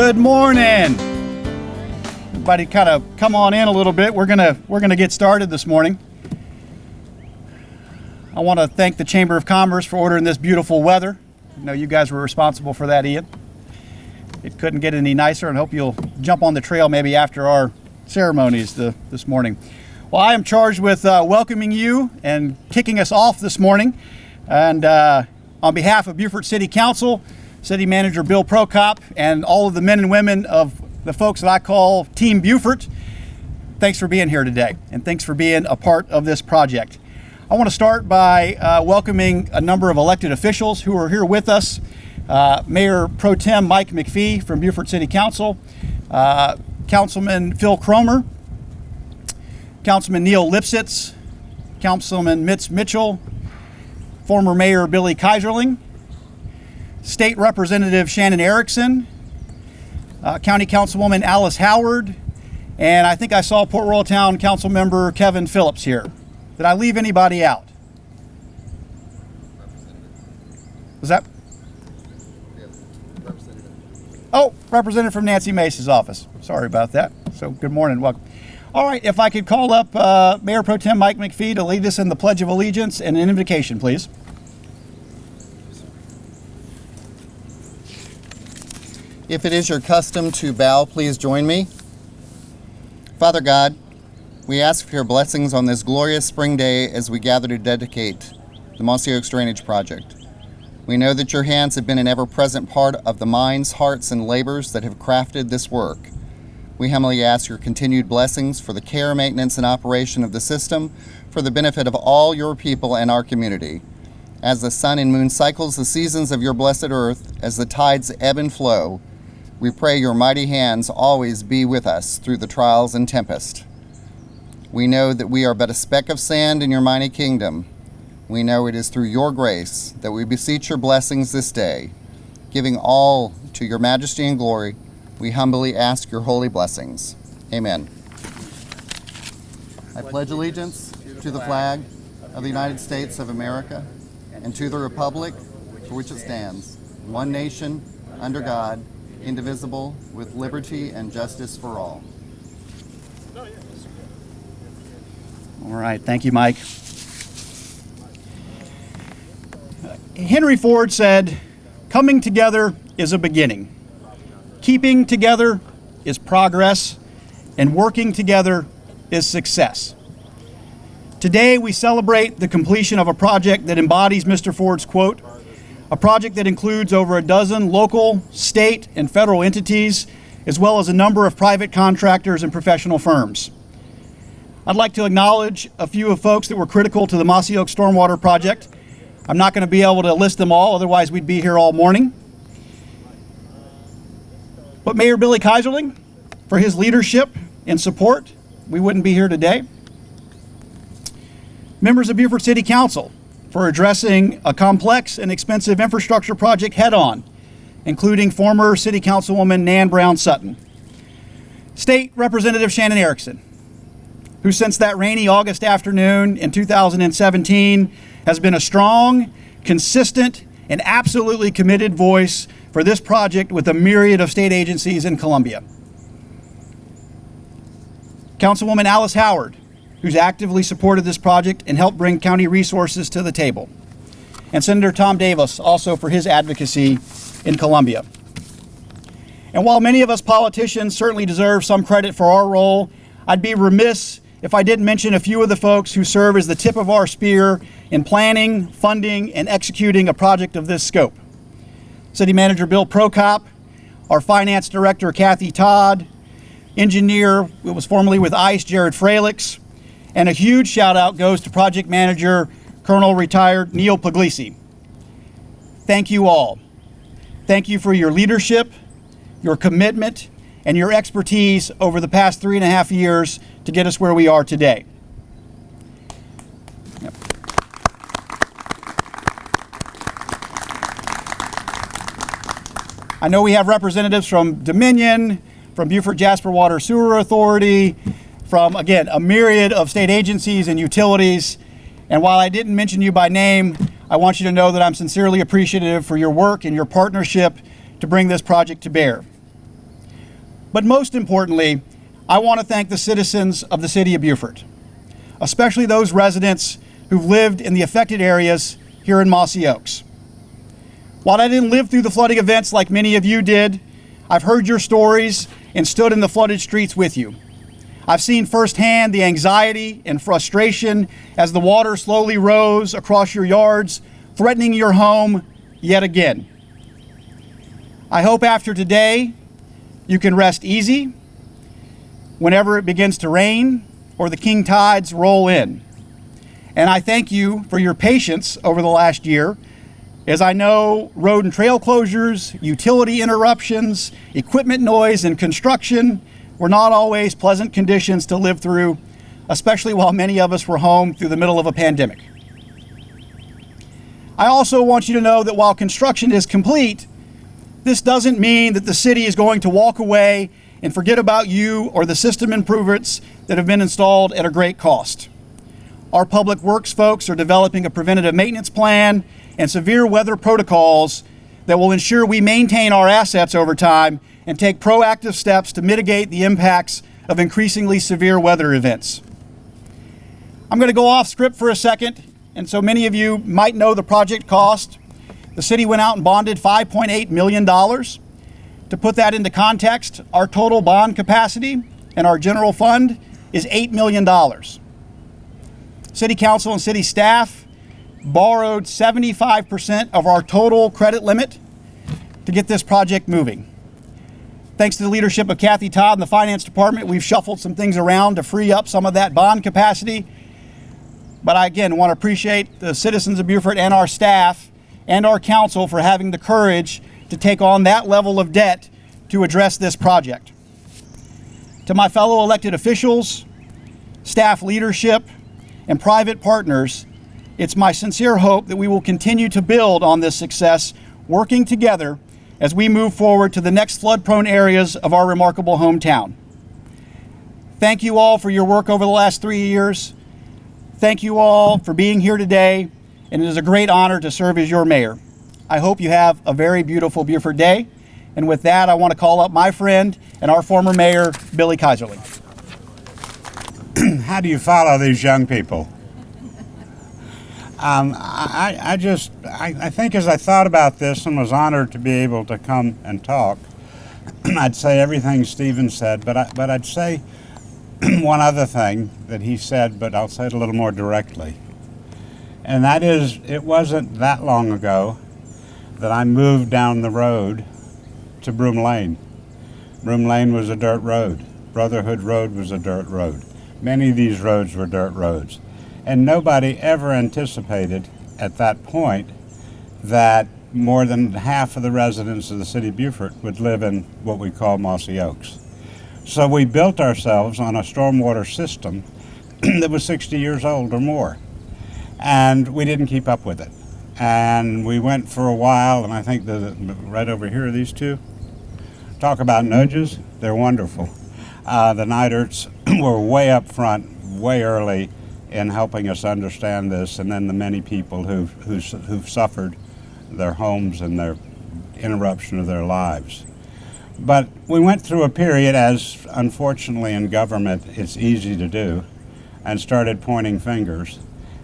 Good morning. Everybody kind of come on in a little bit. We're gonna get started this morning. I want to thank the Chamber of Commerce for ordering this beautiful weather. I know you guys were responsible for that, Ian. It couldn't get any nicer, and hope you'll jump on the trail maybe after our ceremonies this morning. Well, I am charged with welcoming you and kicking us off this morning. And on behalf of Beaufort City Council, City Manager Bill Prokop, and all of the men and women of the folks that I call Team Beaufort, thanks for being here today, and thanks for being a part of this project. I want to start by welcoming a number of elected officials who are here with us. Mayor Pro Tem Mike McPhee from Beaufort City Council, Councilman Phil Cromer, Councilman Neil Lipsitz, Councilman Mitch Mitchell, former Mayor Billy Kaiserling, State Representative Shannon Erickson, County Councilwoman Alice Howard, and I think I saw Port Royal Town Council Member Kevin Phillips here. Did I leave anybody out? Was that? Oh, representative from Nancy Mace's office. Sorry about that. So good morning, welcome. All right, if I could call up Mayor Pro Tem Mike McPhee to lead us in the Pledge of Allegiance and an invocation, please. If it is your custom to bow, please join me. Father God, we ask for your blessings on this glorious spring day as we gather to dedicate the Mossy Oaks Drainage Project. We know that your hands have been an ever-present part of the minds, hearts, and labors that have crafted this work. We humbly ask your continued blessings for the care, maintenance, and operation of the system for the benefit of all your people and our community. As the sun and moon cycles the seasons of your blessed earth, as the tides ebb and flow, we pray your mighty hands always be with us through the trials and tempest. We know that we are but a speck of sand in your mighty kingdom. We know it is through your grace that we beseech your blessings this day. Giving all to your majesty and glory, we humbly ask your holy blessings. Amen. I pledge allegiance to the flag of the United States of America and to the republic for which it stands, one nation, under God, indivisible, with liberty and justice for all. All right, thank you, Mike. Henry Ford said, "Coming together is a beginning. Keeping together is progress, and working together is success." Today, we celebrate the completion of a project that embodies Mr. Ford's quote, a project that includes over a dozen local, state, and federal entities, as well as a number of private contractors and professional firms. I'd like to acknowledge a few of folks that were critical to the Mossy Oaks Stormwater project. I'm not going to be able to list them all, otherwise we'd be here all morning. But Mayor Billy Kaiserling, for his leadership and support, we wouldn't be here today. Members of Beaufort City Council, for addressing a complex and expensive infrastructure project head-on, including former City Councilwoman Nan Brown Sutton. State Representative Shannon Erickson, who since that rainy August afternoon in 2017 has been a strong, consistent, and absolutely committed voice for this project with a myriad of state agencies in Columbia. Councilwoman Alice Howard, who's actively supported this project and helped bring county resources to the table. And Senator Tom Davis, also for his advocacy in Columbia. And while many of us politicians certainly deserve some credit for our role, I'd be remiss if I didn't mention a few of the folks who serve as the tip of our spear in planning, funding, and executing a project of this scope. City Manager Bill Prokop, our Finance Director Kathy Todd, Engineer who was formerly with ICE Jared Fralix, and a huge shout out goes to Project Manager Colonel Retired Neil Puglisi. Thank you all. Thank you for your leadership, your commitment, and your expertise over the past 3.5 years to get us where we are today. Yep. I know we have representatives from Dominion, from Beaufort Jasper Water Sewer Authority, from, again, a myriad of state agencies and utilities. And while I didn't mention you by name, I want you to know that I'm sincerely appreciative for your work and your partnership to bring this project to bear. But most importantly, I want to thank the citizens of the city of Beaufort, especially those residents who've lived in the affected areas here in Mossy Oaks. While I didn't live through the flooding events like many of you did, I've heard your stories and stood in the flooded streets with you. I've seen firsthand the anxiety and frustration as the water slowly rose across your yards, threatening your home yet again. I hope after today, you can rest easy whenever it begins to rain or the king tides roll in. And I thank you for your patience over the last year, as I know road and trail closures, utility interruptions, equipment noise, and construction were not always pleasant conditions to live through, especially while many of us were home through the middle of a pandemic. I also want you to know that while construction is complete, this doesn't mean that the city is going to walk away and forget about you or the system improvements that have been installed at a great cost. Our public works folks are developing a preventative maintenance plan and severe weather protocols that will ensure we maintain our assets over time and take proactive steps to mitigate the impacts of increasingly severe weather events. I'm going to go off script for a second, and so many of you might know the project cost. The city went out and bonded $5.8 million. To put that into context, our total bond capacity and our general fund is $8 million. City council and city staff borrowed 75% of our total credit limit to get this project moving. Thanks to the leadership of Kathy Todd and the finance department, we've shuffled some things around to free up some of that bond capacity. But I again want to appreciate the citizens of Beaufort and our staff and our council for having the courage to take on that level of debt to address this project. To my fellow elected officials, staff leadership, and private partners, it's my sincere hope that we will continue to build on this success, working together as we move forward to the next flood-prone areas of our remarkable hometown. Thank you all for your work over the last 3 years. Thank you all for being here today, and it is a great honor to serve as your mayor. I hope you have a very beautiful Beaufort day. And with that, I want to call up my friend and our former mayor, Billy Kaiserly. How do you follow these young people? I think as I thought about this and was honored to be able to come and talk, I'd say everything Stephen said, but I'd say one other thing that he said, but I'll say it a little more directly. And that is, it wasn't that long ago that I moved down the road to Broom Lane. Broom Lane was a dirt road. Brotherhood Road was a dirt road. Many of these roads were dirt roads. And nobody ever anticipated at that point that more than half of the residents of the city of Beaufort would live in what we call Mossy Oaks. So we built ourselves on a stormwater system that was 60 years old or more. And we didn't keep up with it. And we went for a while, and I think right over here, these two, talk about nudges, they're wonderful. The Neiderts were way up front, way early in helping us understand this, and then the many people who've suffered their homes and their interruption of their lives. But we went through a period, as unfortunately in government it's easy to do, and started pointing fingers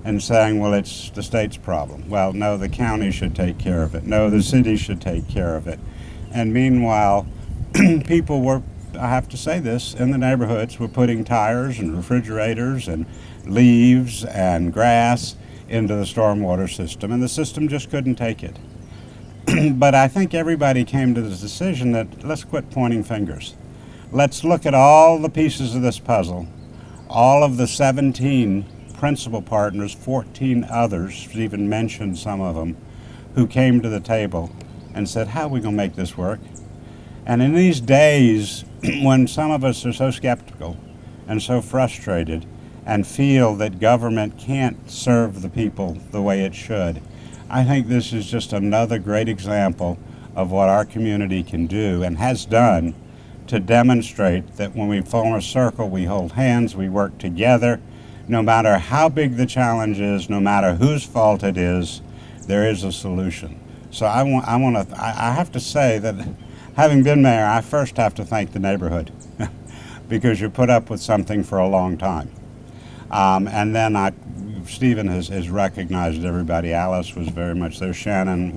and saying, well, it's the state's problem. Well, no, the county should take care of it. No, the city should take care of it. And meanwhile, people were, I have to say this, in the neighborhoods were putting tires and refrigerators and leaves and grass into the stormwater system, and the system just couldn't take it. But I think everybody came to the decision that let's quit pointing fingers. Let's look at all the pieces of this puzzle, all of the 17 principal partners, 14 others, Stephen mentioned some of them, who came to the table and said, how are we going to make this work? And in these days when some of us are so skeptical and so frustrated and feel that government can't serve the people the way it should, I think this is just another great example of what our community can do and has done to demonstrate that when we form a circle, we hold hands, we work together. No matter how big the challenge is, no matter whose fault it is, there is a solution. So I have to say that having been mayor, I first have to thank the neighborhood because you put up with something for a long time. And then Stephen has recognized everybody. Alice was very much there. Shannon,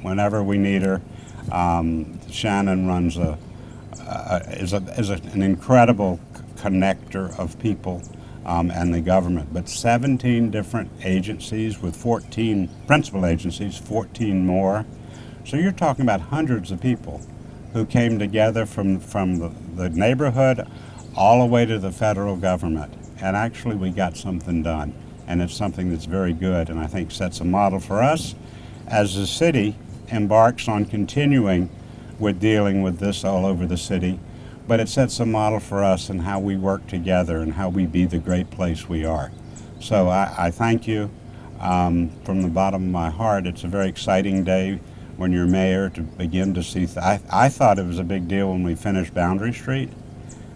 whenever we need her, Shannon runs is an incredible connector of people and the government. But 17 different agencies with 14 principal agencies, 14 more. So you're talking about hundreds of people who came together from the neighborhood all the way to the federal government. And actually we got something done. And it's something that's very good and I think sets a model for us as the city embarks on continuing with dealing with this all over the city. But it sets a model for us in how we work together and how we be the great place we are. So I thank you from the bottom of my heart. It's a very exciting day when you're mayor to begin to see. I thought it was a big deal when we finished Boundary Street.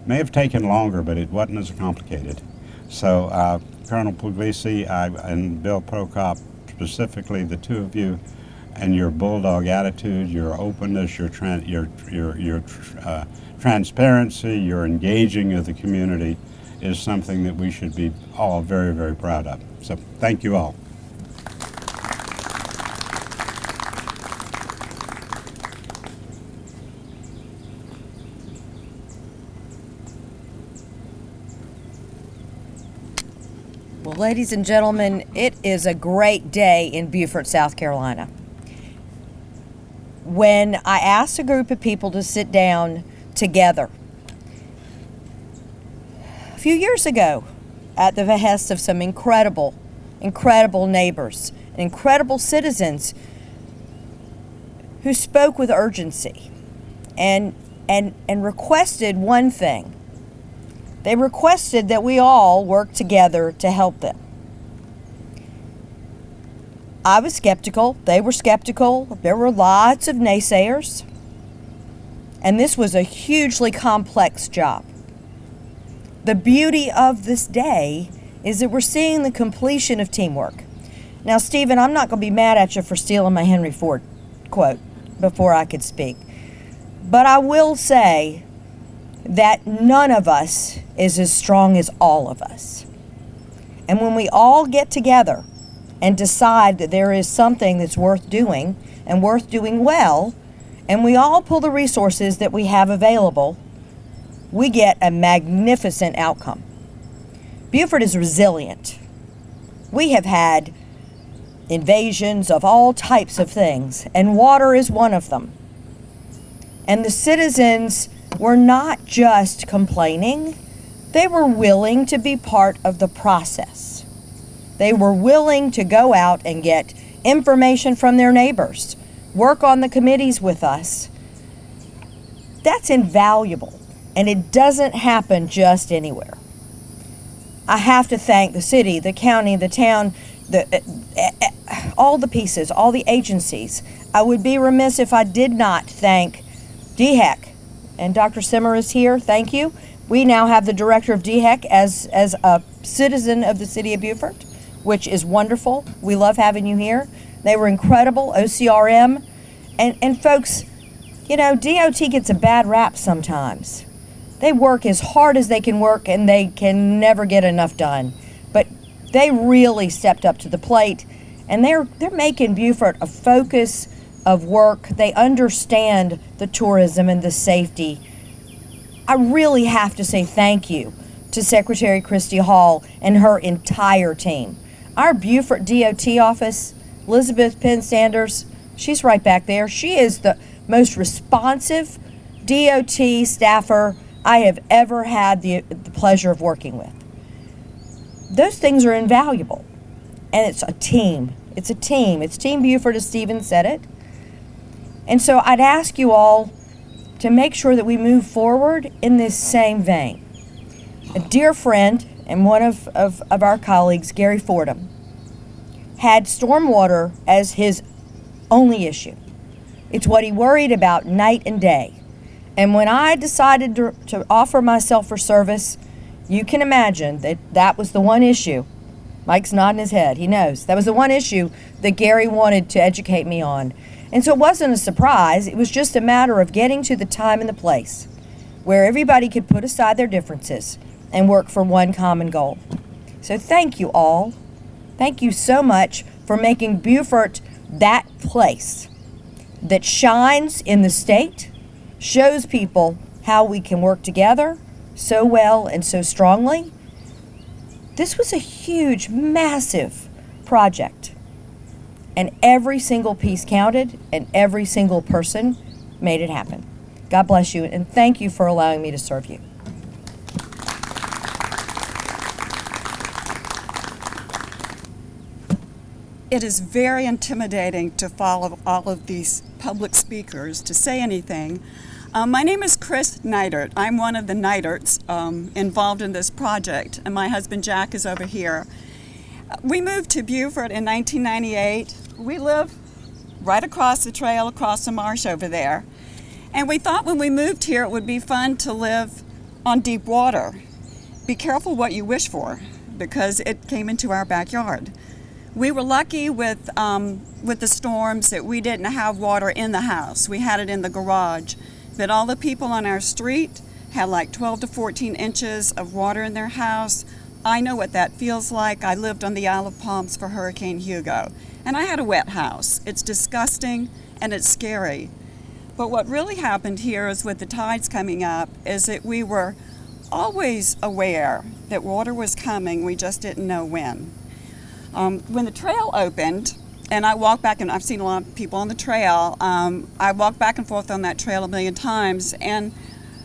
May have taken longer, but it wasn't as complicated. So Colonel Puglisi and Bill Prokop, specifically the two of you, and your bulldog attitude, your openness, your transparency, your engaging of the community is something that we should be all very, very proud of. So thank you all. Well, ladies and gentlemen, it is a great day in Beaufort, South Carolina. When I asked a group of people to sit down together a few years ago at the behest of some incredible neighbors, incredible citizens who spoke with urgency and requested one thing. They requested that we all work together to help them. I was skeptical. They were skeptical. There were lots of naysayers. And this was a hugely complex job. The beauty of this day is that we're seeing the completion of teamwork. Now, Stephen, I'm not going to be mad at you for stealing my Henry Ford quote before I could speak. But I will say that none of us is as strong as all of us. And when we all get together and decide that there is something that's worth doing and worth doing well, and we all pull the resources that we have available, we get a magnificent outcome. Beaufort is resilient. We have had invasions of all types of things, and water is one of them. And the citizens were not just complaining, they were willing to be part of the process. They were willing to go out and get information from their neighbors, work on the committees with us. That's invaluable, and it doesn't happen just anywhere. I have to thank the city, the county, the town, all the pieces, all the agencies. I would be remiss if I did not thank DHEC. And Dr. Simmer is here. Thank you. We now have the director of DHEC as a citizen of the city of Beaufort, which is wonderful. We love having you here. They were incredible. OCRM. And folks, you know, DOT gets a bad rap sometimes. They work as hard as they can work and they can never get enough done. But they really stepped up to the plate, and they're making Beaufort a focus of work. They understand the tourism and the safety. I really have to say thank you to Secretary Christy Hall and her entire team. Our Beaufort DOT office, Elizabeth Penn Sanders, she's right back there. She is the most responsive DOT staffer I have ever had the pleasure of working with. Those things are invaluable, and it's a team. It's a team. It's Team Beaufort, as Stephen said it. And so I'd ask you all to make sure that we move forward in this same vein. A dear friend and one of our colleagues, Gary Fordham, had stormwater as his only issue. It's what he worried about night and day. And when I decided to offer myself for service, you can imagine that was the one issue. Mike's nodding his head. He knows. That was the one issue that Gary wanted to educate me on. And so it wasn't a surprise. It was just a matter of getting to the time and the place where everybody could put aside their differences and work for one common goal. So thank you all. Thank you so much for making Beaufort that place that shines in the state, shows people how we can work together so well and so strongly. This was a huge, massive project. And every single piece counted, and every single person made it happen. God bless you, and thank you for allowing me to serve you. It is very intimidating to follow all of these public speakers to say anything. My name is Chris Neidert. I'm one of the Neiderts involved in this project, and my husband Jack is over here. We moved to Beaufort in 1998. We live right across the trail, across the marsh over there. And we thought when we moved here it would be fun to live on deep water. Be careful what you wish for, because it came into our backyard. We were lucky with the storms that we didn't have water in the house. We had it in the garage. But all the people on our street had like 12 to 14 inches of water in their house. I know what that feels like. I lived on the Isle of Palms for Hurricane Hugo, and I had a wet house. It's disgusting and it's scary. But what really happened here is with the tides coming up is that we were always aware that water was coming, we just didn't know when. When the trail opened, and I walked back, and I've seen a lot of people on the trail, I walked back and forth on that trail a million times, and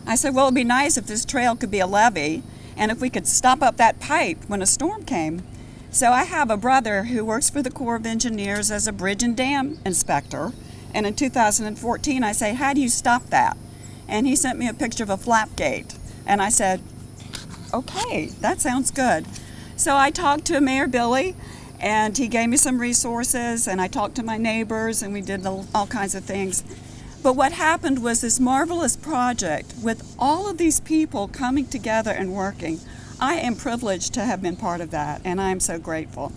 I said, well, it'd be nice if this trail could be a levee, and if we could stop up that pipe when a storm came. So I have a brother who works for the Corps of Engineers as a bridge and dam inspector, and in 2014 I say, how do you stop that? And he sent me a picture of a flap gate, and I said, okay, that sounds good. So I talked to Mayor Billy, and he gave me some resources, and I talked to my neighbors, and we did all kinds of things. But what happened was this marvelous project with all of these people coming together and working. I am privileged to have been part of that, and I am so grateful.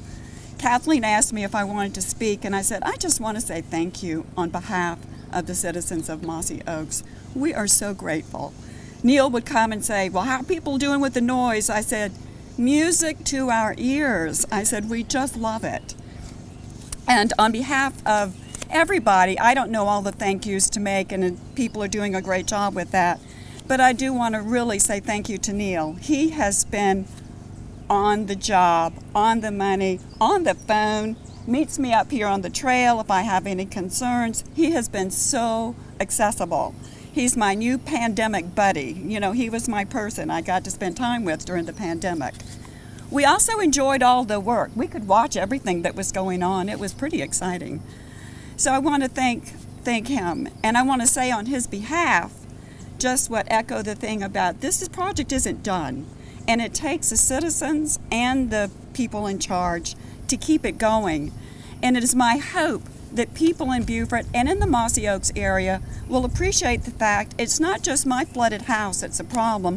Kathleen asked me if I wanted to speak, and I said, I just want to say thank you on behalf of the citizens of Mossy Oaks. We are so grateful. Neil would come and say, well, how are people doing with the noise? I said, music to our ears. I said, we just love it. And on behalf of everybody, I don't know all the thank yous to make, and people are doing a great job with that, but I do want to really say thank you to Neil. He has been on the job, on the money, on the phone, meets me up here on the trail if I have any concerns. He has been so accessible. He's my new pandemic buddy. You know, he was my person I got to spend time with during the pandemic. We also enjoyed all the work. We could watch everything that was going on. It was pretty exciting. So I want to thank him. And I want to say on his behalf, just what echo the thing about this project isn't done. And it takes the citizens and the people in charge to keep it going. And it is my hope that people in Beaufort and in the Mossy Oaks area will appreciate the fact it's not just my flooded house that's a problem.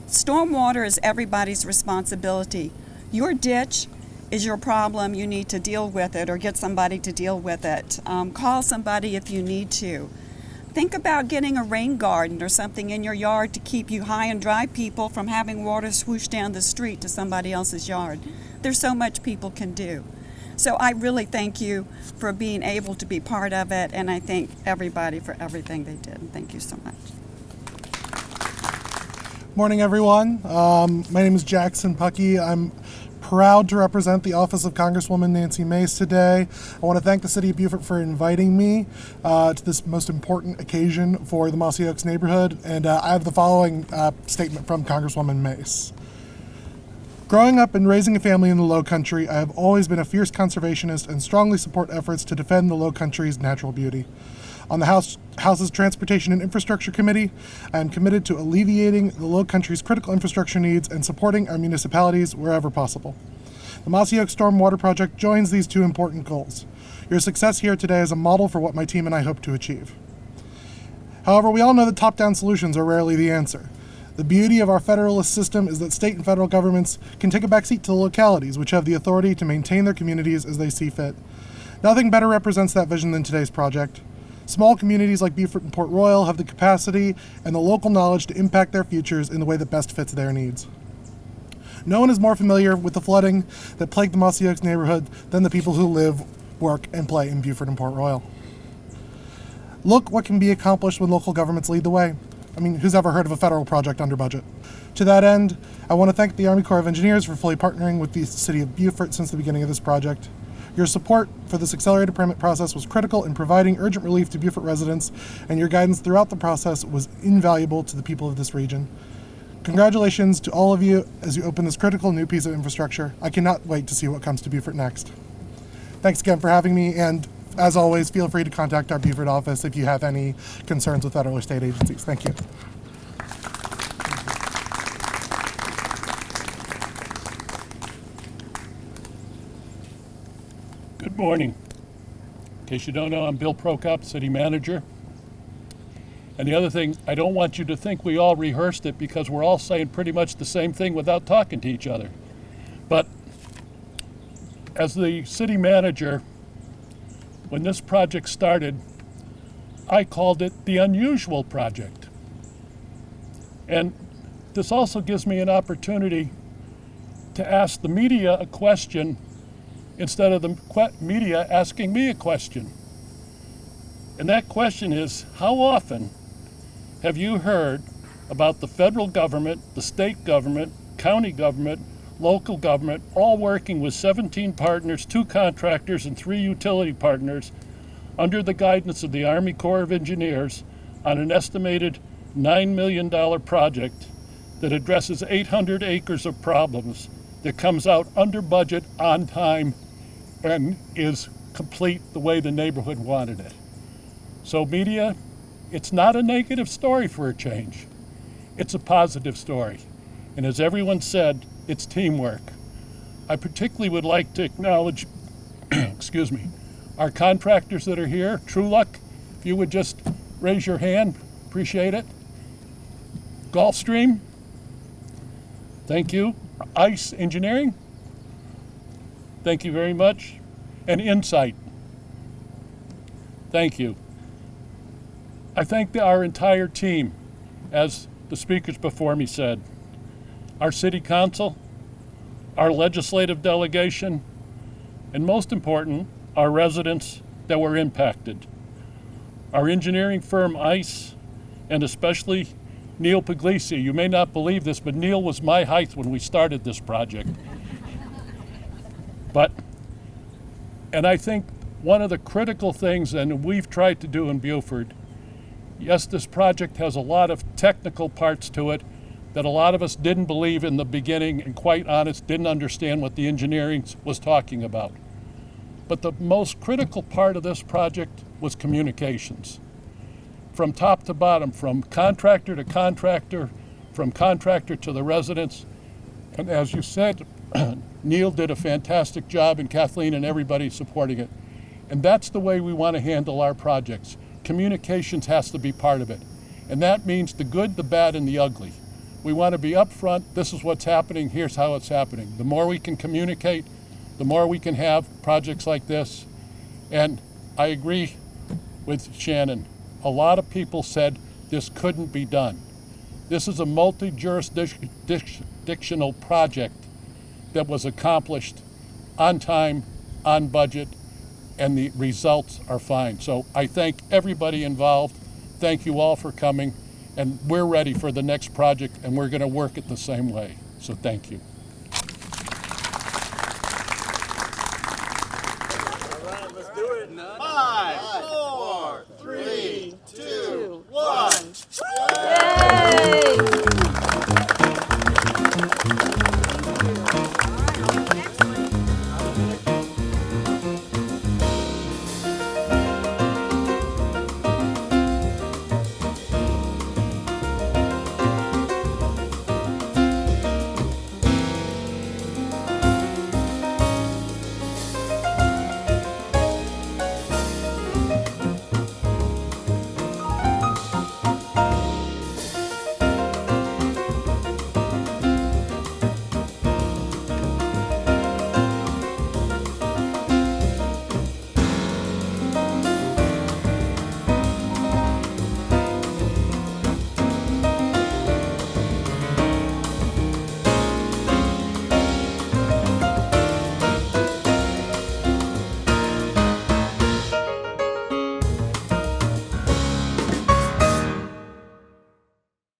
Stormwater is everybody's responsibility. Your ditch is your problem. You need to deal with it or get somebody to deal with it. Call somebody if you need to. Think about getting a rain garden or something in your yard to keep you high and dry people from having water swoosh down the street to somebody else's yard. There's so much people can do. So I really thank you for being able to be part of it, and I thank everybody for everything they did. Thank you so much. Morning, everyone. My name is Jackson Puckey. I'm proud to represent the office of Congresswoman Nancy Mace today. I want to thank the City of Beaufort for inviting me to this most important occasion for the Mossy Oaks neighborhood, and I have the following statement from Congresswoman Mace. Growing up and raising a family in the Low Country, I have always been a fierce conservationist and strongly support efforts to defend the Low Country's natural beauty. On the House's Transportation and Infrastructure Committee, I am committed to alleviating the Low Country's critical infrastructure needs and supporting our municipalities wherever possible. The Mossy Oaks Stormwater Project joins these two important goals. Your success here today is a model for what my team and I hope to achieve. However, we all know that top-down solutions are rarely the answer. The beauty of our federalist system is that state and federal governments can take a backseat to the localities, which have the authority to maintain their communities as they see fit. Nothing better represents that vision than today's project. Small communities like Beaufort and Port Royal have the capacity and the local knowledge to impact their futures in the way that best fits their needs. No one is more familiar with the flooding that plagued the Mossy Oaks neighborhood than the people who live, work, and play in Beaufort and Port Royal. Look what can be accomplished when local governments lead the way. I mean, who's ever heard of a federal project under budget? To that end, I want to thank the Army Corps of Engineers for fully partnering with the City of Beaufort since the beginning of this project. Your support for this accelerated permit process was critical in providing urgent relief to Beaufort residents, and your guidance throughout the process was invaluable to the people of this region. Congratulations to all of you as you open this critical new piece of infrastructure. I cannot wait to see what comes to Beaufort next. Thanks again for having me, and as always, feel free to contact our Beaufort office if you have any concerns with federal or state agencies. Thank you. Good morning. In case you don't know, I'm Bill Prokop, City Manager. And the other thing, I don't want you to think we all rehearsed it because we're all saying pretty much the same thing without talking to each other. But as the City Manager, when this project started, I called it the unusual project. And this also gives me an opportunity to ask the media a question instead of the media asking me a question. And that question is, how often have you heard about the federal government, the state government, county government, local government, all working with 17 partners, 2 contractors, and 3 utility partners under the guidance of the Army Corps of Engineers on an estimated $9 million project that addresses 800 acres of problems, that comes out under budget, on time, and is complete the way the neighborhood wanted it. So media, it's not a negative story for a change. It's a positive story. And as everyone said, it's teamwork. I particularly would like to acknowledge, excuse me, our contractors that are here. True Luck, if you would just raise your hand, appreciate it. Gulfstream, thank you. ICE Engineering, thank you very much. And Insight, thank you. I thank our entire team, as the speakers before me said. Our City Council, our legislative delegation, and most important, our residents that were impacted. Our engineering firm, ICE, and especially Neil Puglisi. You may not believe this, but Neil was my height when we started this project. And I think one of the critical things, and we've tried to do in Beaufort, yes, this project has a lot of technical parts to it that a lot of us didn't believe in the beginning, and quite honest, didn't understand what the engineering was talking about. But the most critical part of this project was communications. From top to bottom, from contractor to contractor, from contractor to the residents. And as you said, Neil did a fantastic job, and Kathleen and everybody supporting it. And that's the way we want to handle our projects. Communications has to be part of it. And that means the good, the bad, and the ugly. We want to be upfront. This is what's happening. Here's how it's happening. The more we can communicate, the more we can have projects like this. And I agree with Shannon. A lot of people said this couldn't be done. This is a multi-jurisdictional project that was accomplished on time, on budget, and the results are fine. So I thank everybody involved. Thank you all for coming, and we're ready for the next project, and we're going to work it the same way. So thank you. All right, let's do it. 5, 4, 3, 2, 1. Yay!